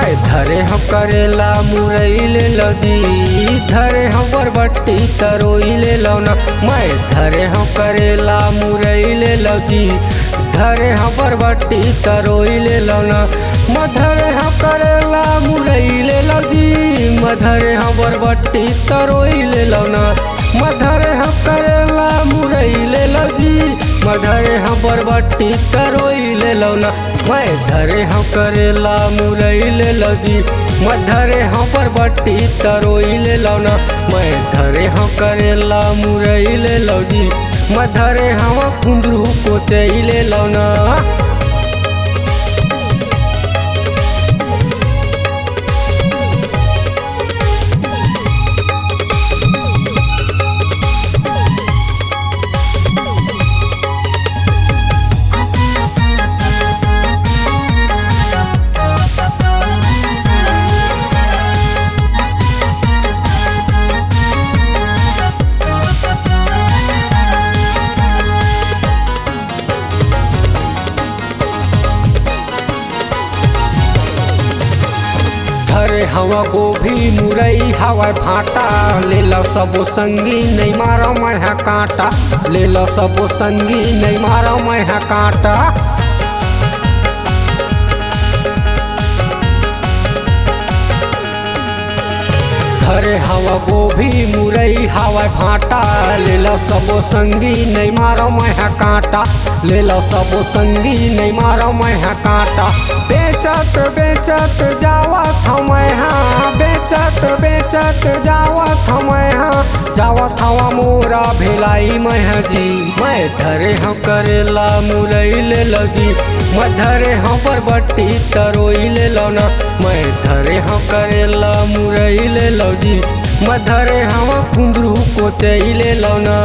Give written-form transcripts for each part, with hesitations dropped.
मैं धरे हम करेला मुरई ले लो जी, धरे हम बरबट्टी तरोई ले लो ना। मैं धरे हम करेला मुरई ले लो जी, धरे हम बरबट्टी तरोई ले लो ना। मधरे हम करेला मुरई ले लो जी, मधरे हम बरबट्टी तरोई ले लो ना। मधरे हम करेला मुरई ले लो जी, मधरे हम बरबट्टी तरोई ले लो ना। मैं धरे हम करेला मुरई ले लो जी, मधरे हम बरबट्टी तरोई ले लो ना। मैं धरे हम करेला मुरई ले लो जी, मधरे हम कुंदरू कोचई ले लो ना। धरे हवा गोभी मुरई हवा भाटा, ले लो सबो संगी नहीं मारो मैं कांटा। ले लो सबो संगी नहीं मारो मैं कांटा। धरे हवा गोभी मुरई हवा भाटा, ले लो सबो संगी नहीं मारो मैं कांटा। ले लो सबो संगी नहीं मारो मैं कांटा। बेचत बेचत जावत हम यहाँ, बेचत बेचत जावत हम यहाँ, जावत हवा मोरा भेलाई मैं जी। मैं धरे हम करेला मुरई ले लो जी, मधरे हम बरबट्टी तरोई ले लो ना। मैं धरे हम करेला मुरई ले लो जी, मधरे हम कुंदरू कोचई ले लो ना।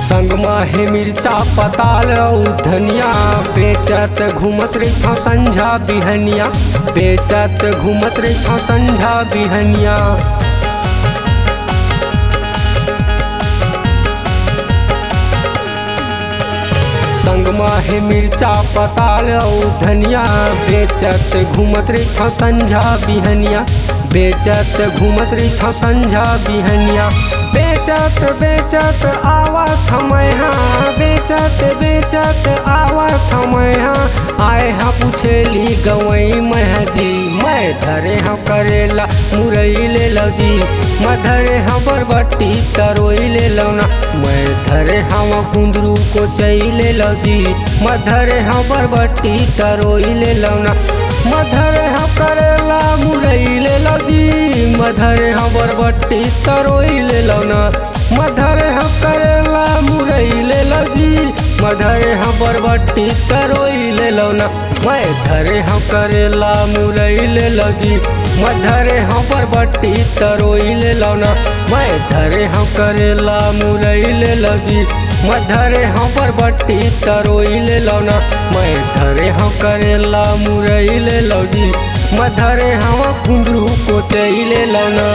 संगमा है मिर्चा पताल धनिया, बेचत घूमत रही संझा बिहनिया। बेचत घूमत रही संझा बिहनिया। संगमा है मिर्चा पताल धनिया, बेचत घूमत रही संझा बिहनिया। बेचत घूमत रही संझा बिहनिया। बेचत बेचत आवत हम यहाँ, बेचत बेचत आवत हम यहाँ, आए हाँ पूछेली गवई मैं जी। मैं धरे हम करेला मुरई ले लो जी, मधरे हम बरबट्टी तरोई ले लो ना। मैं धरे हम कुंदरू कोचई ले लो जी, मधरे हम बरबट्टी तरोई ले लो ना। मधरे हम करेला मुरई ले लो जी, मधरे हम बरबट्टी तरोई ले लो ना। मधरे हम करेला मुरई ले लो जी, मधरे हम बरबट्टी तरोई ले लो ना। मैं धरे हम करेला मुरई ले लो जी, मधरे हम बरबट्टी तरोई ले लो ना। मैं धरे हम करेला मुरई ले लो जी, मधरे हम बरबट्टी तरोई ले लो ना। मैं धरे हम करेला मुरई ले लो जी, मधरे हम कुंदरू कोचई ले लो ना।